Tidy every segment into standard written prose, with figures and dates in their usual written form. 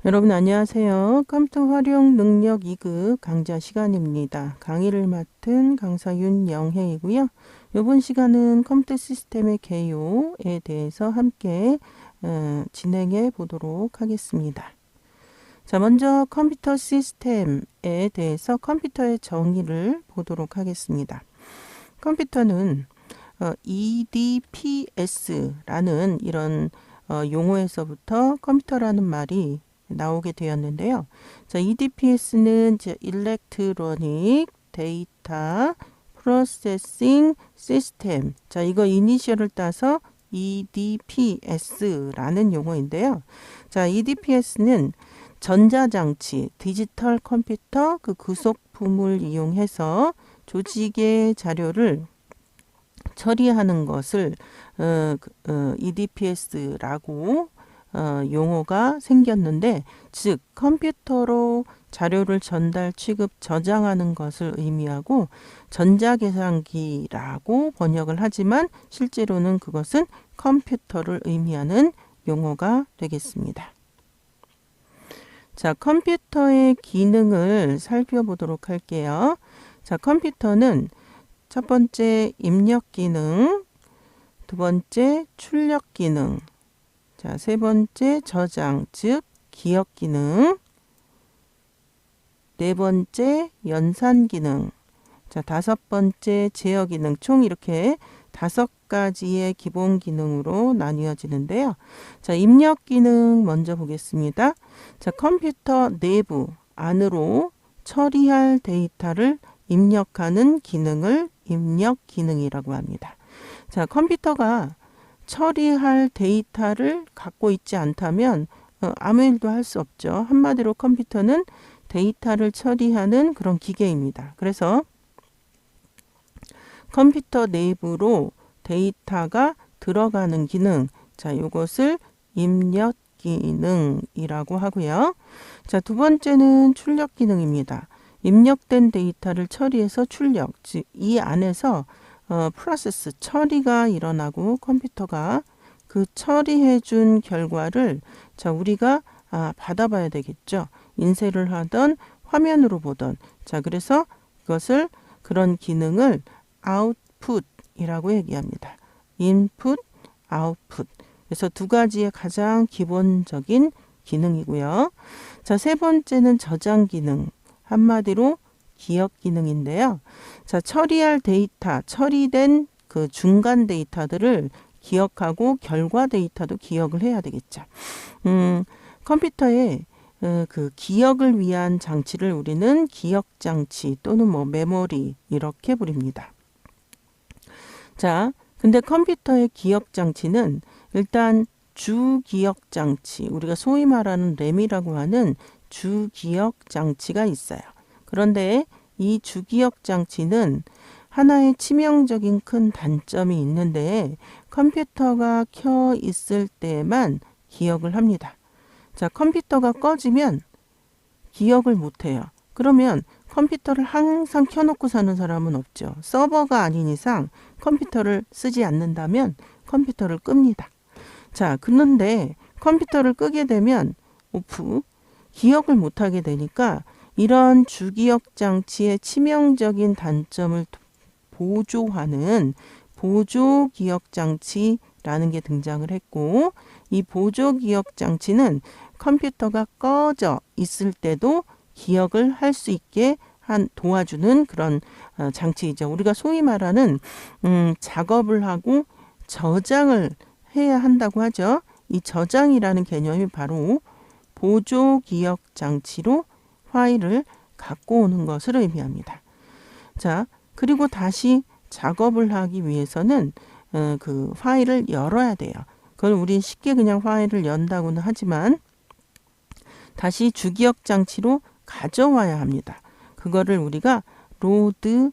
여러분 안녕하세요. 컴퓨터 활용 능력 2급 강좌 시간입니다. 강의를 맡은 강사 윤영혜이고요. 이번 시간은 컴퓨터 시스템의 개요에 대해서 함께 진행해 보도록 하겠습니다. 자, 먼저 컴퓨터 시스템에 대해서 컴퓨터의 정의를 보도록 하겠습니다. 컴퓨터는 EDPS라는 이런 용어에서부터 컴퓨터라는 말이 나오게 되었는데요. 자, EDPS는 Electronic Data Processing System. 자, 이거 이니셜을 따서 EDPS라는 용어인데요. 자, EDPS는 전자장치, 디지털 컴퓨터 그 구성품을 이용해서 조직의 자료를 처리하는 것을 EDPS라고 용어가 생겼는데, 즉 컴퓨터로 자료를 전달, 취급, 저장하는 것을 의미하고 전자계산기라고 번역을 하지만 실제로는 그것은 컴퓨터를 의미하는 용어가 되겠습니다. 자, 컴퓨터의 기능을 살펴보도록 할게요. 자, 컴퓨터는 첫 번째 입력 기능, 두 번째 출력 기능, 자, 세 번째 저장, 즉 기억 기능, 네 번째 연산 기능, 자, 다섯 번째 제어 기능, 총 이렇게 5가지의 기본 기능으로 나뉘어지는데요. 자, 입력 기능 먼저 보겠습니다. 자, 컴퓨터 내부 안으로 처리할 데이터를 입력하는 기능을 입력 기능이라고 합니다. 자, 컴퓨터가 처리할 데이터를 갖고 있지 않다면 아무 일도 할 수 없죠. 한마디로 컴퓨터는 데이터를 처리하는 그런 기계입니다. 그래서 컴퓨터 내부로 데이터가 들어가는 기능, 자, 이것을 입력 기능이라고 하고요. 자, 두 번째는 출력 기능입니다. 입력된 데이터를 처리해서 출력, 즉 이 안에서 프로세스, 처리가 일어나고 컴퓨터가 그 처리해준 결과를 자, 우리가 받아봐야 되겠죠. 인쇄를 하던 화면으로 보던, 자, 그래서 그것을, 그런 기능을 아웃풋이라고 얘기합니다. 인풋, 아웃풋. 그래서 두 가지의 가장 기본적인 기능이고요. 자, 세 번째는 저장 기능. 한마디로 기억 기능인데요. 자, 처리할 데이터, 처리된 그 중간 데이터들을 기억하고 결과 데이터도 기억을 해야 되겠죠. 컴퓨터에 그 기억을 위한 장치를 우리는 기억 장치 또는 뭐 메모리 이렇게 부릅니다. 자, 근데 컴퓨터의 기억 장치는 일단 주기억 장치, 우리가 소위 말하는 램이라고 하는 주기억 장치가 있어요. 그런데 이 주기억 장치는 하나의 치명적인 큰 단점이 있는데, 컴퓨터가 켜 있을 때만 기억을 합니다. 자, 컴퓨터가 꺼지면 기억을 못 해요. 그러면 컴퓨터를 항상 켜놓고 사는 사람은 없죠. 서버가 아닌 이상 컴퓨터를 쓰지 않는다면 컴퓨터를 끕니다. 자, 그런데 컴퓨터를 끄게 되면 오프, 기억을 못하게 되니까 이런 주기억 장치의 치명적인 단점을 보조하는 보조기억 장치라는 게 등장을 했고, 이 보조기억 장치는 컴퓨터가 꺼져 있을 때도 기억을 할 수 있게 도와주는 그런 장치이죠. 우리가 소위 말하는 작업을 하고 저장을 해야 한다고 하죠. 이 저장이라는 개념이 바로 보조기억 장치로 파일을 갖고 오는 것을 의미합니다. 자, 그리고 다시 작업을 하기 위해서는 그 파일을 열어야 돼요. 그건 우리 쉽게 그냥 파일을 연다고는 하지만 다시 주기억 장치로 가져와야 합니다. 그거를 우리가 로드,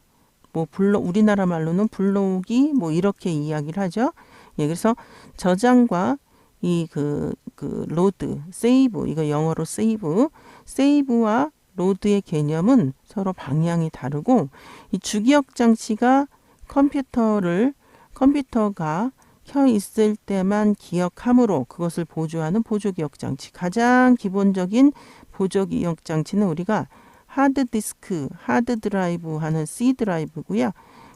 뭐 우리나라 말로는 불러오기, 뭐 이렇게 이야기를 하죠. 예, 그래서 저장과 이 그 로드, 세이브, 이거 영어로 세이브와 로드의 개념은 서로 방향이 다르고, 이 주기억 장치가 컴퓨터가 켜 있을 때만 기억함으로 그것을 보조하는 보조기억장치. 가장 기본적인 보조기억장치는 우리가 하드디스크, 하드드라이브 하는 C 드라이브고요.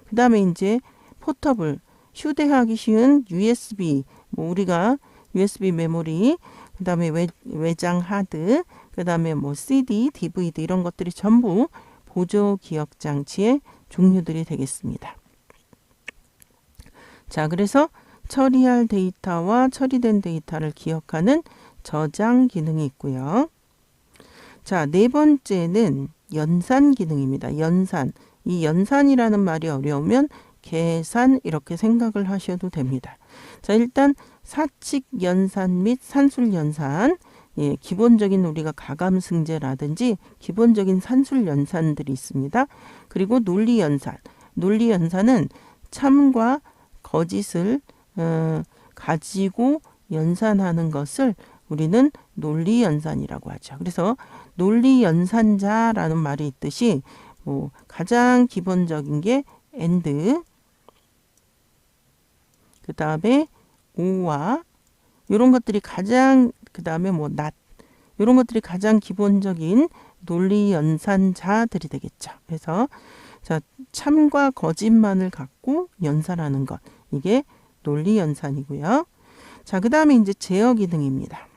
그 다음에 이제 포터블, 휴대하기 쉬운 USB, 뭐 우리가 USB 메모리, 그 다음에 외장 하드, 그 다음에 뭐 CD, DVD 이런 것들이 전부 보조 기억 장치의 종류들이 되겠습니다. 자, 그래서 처리할 데이터와 처리된 데이터를 기억하는 저장 기능이 있고요. 자, 네 번째는 연산 기능입니다. 연산. 이 연산이라는 말이 어려우면 계산 이렇게 생각을 하셔도 됩니다. 자, 일단 사칙 연산 및 산술 연산, 예, 기본적인 우리가 가감승제라든지 기본적인 산술 연산들이 있습니다. 그리고 논리 연산. 논리 연산은 참과 거짓을 가지고 연산하는 것을 우리는 논리 연산이라고 하죠. 그래서 논리 연산자라는 말이 있듯이 뭐 가장 기본적인 게 and, 그 다음에 오와 이런 것들이 가장, 그 다음에 뭐 not 이런 것들이 가장 기본적인 논리 연산자들이 되겠죠. 그래서 자, 참과 거짓만을 갖고 연산하는 것, 이게 논리 연산이고요. 자, 그 다음에 이제 제어 기능입니다.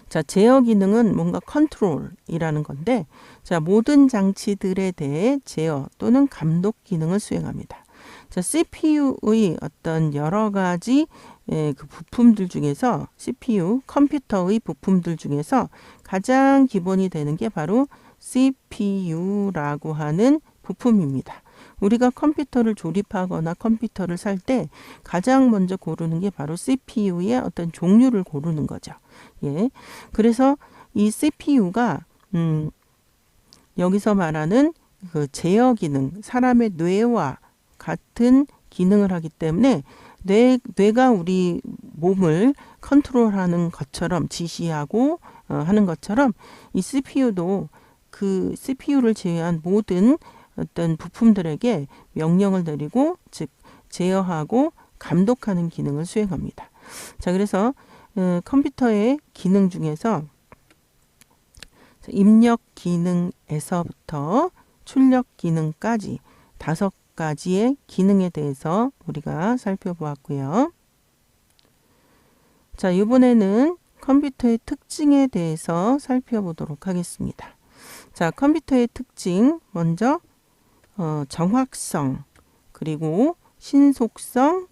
자, 제어 기능은 뭔가 컨트롤이라는 건데, 자, 모든 장치들에 대해 제어 또는 감독 기능을 수행합니다. 자, CPU의 어떤 여러 가지 그 부품들 중에서 CPU, 컴퓨터의 부품들 중에서 가장 기본이 되는 게 바로 CPU라고 하는 부품입니다. 우리가 컴퓨터를 조립하거나 컴퓨터를 살 때 가장 먼저 고르는 게 바로 CPU의 어떤 종류를 고르는 거죠. 예. 그래서 이 CPU가 여기서 말하는 그 제어 기능, 사람의 뇌와 같은 기능을 하기 때문에 뇌가 우리 몸을 컨트롤하는 것처럼 지시하고 하는 것처럼 이 CPU도 그 CPU를 제외한 모든 어떤 부품들에게 명령을 내리고 즉 제어하고 감독하는 기능을 수행합니다. 자, 그래서 컴퓨터의 기능 중에서 입력 기능에서부터 출력 기능까지 5가지의 기능에 대해서 우리가 살펴보았고요. 자, 이번에는 컴퓨터의 특징에 대해서 살펴보도록 하겠습니다. 자, 컴퓨터의 특징 먼저 정확성, 그리고 신속성,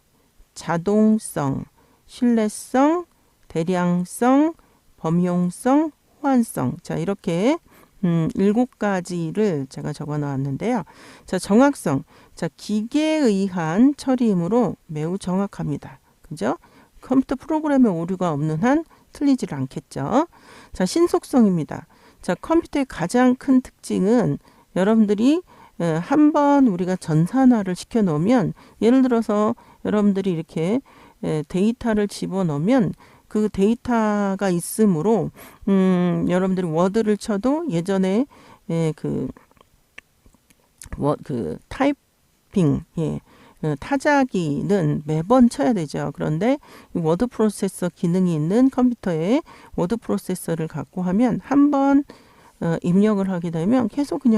자동성, 신뢰성, 대량성, 범용성, 호환성. 자, 이렇게 7가지를 제가 적어 놓았는데요. 자, 정확성. 자, 기계에 의한 처리이므로 매우 정확합니다. 그죠? 컴퓨터 프로그램에 오류가 없는 한 틀리지 않겠죠. 자, 신속성입니다. 자, 컴퓨터의 가장 큰 특징은 여러분들이 한번 우리가 전산화를 시켜 놓으면, 예를 들어서 여러분들이 이렇게 데이터를 집어넣으면 그 데이터가 있으므로 여러분들이 워드를 쳐도 예전에 그 타이핑, 타자기는 매번 쳐야 되죠. 그런데 워드 프로세서 기능이 있는 컴퓨터에 워드 프로세서를 갖고 하면 한번 입력을 하게 되면 계속 그냥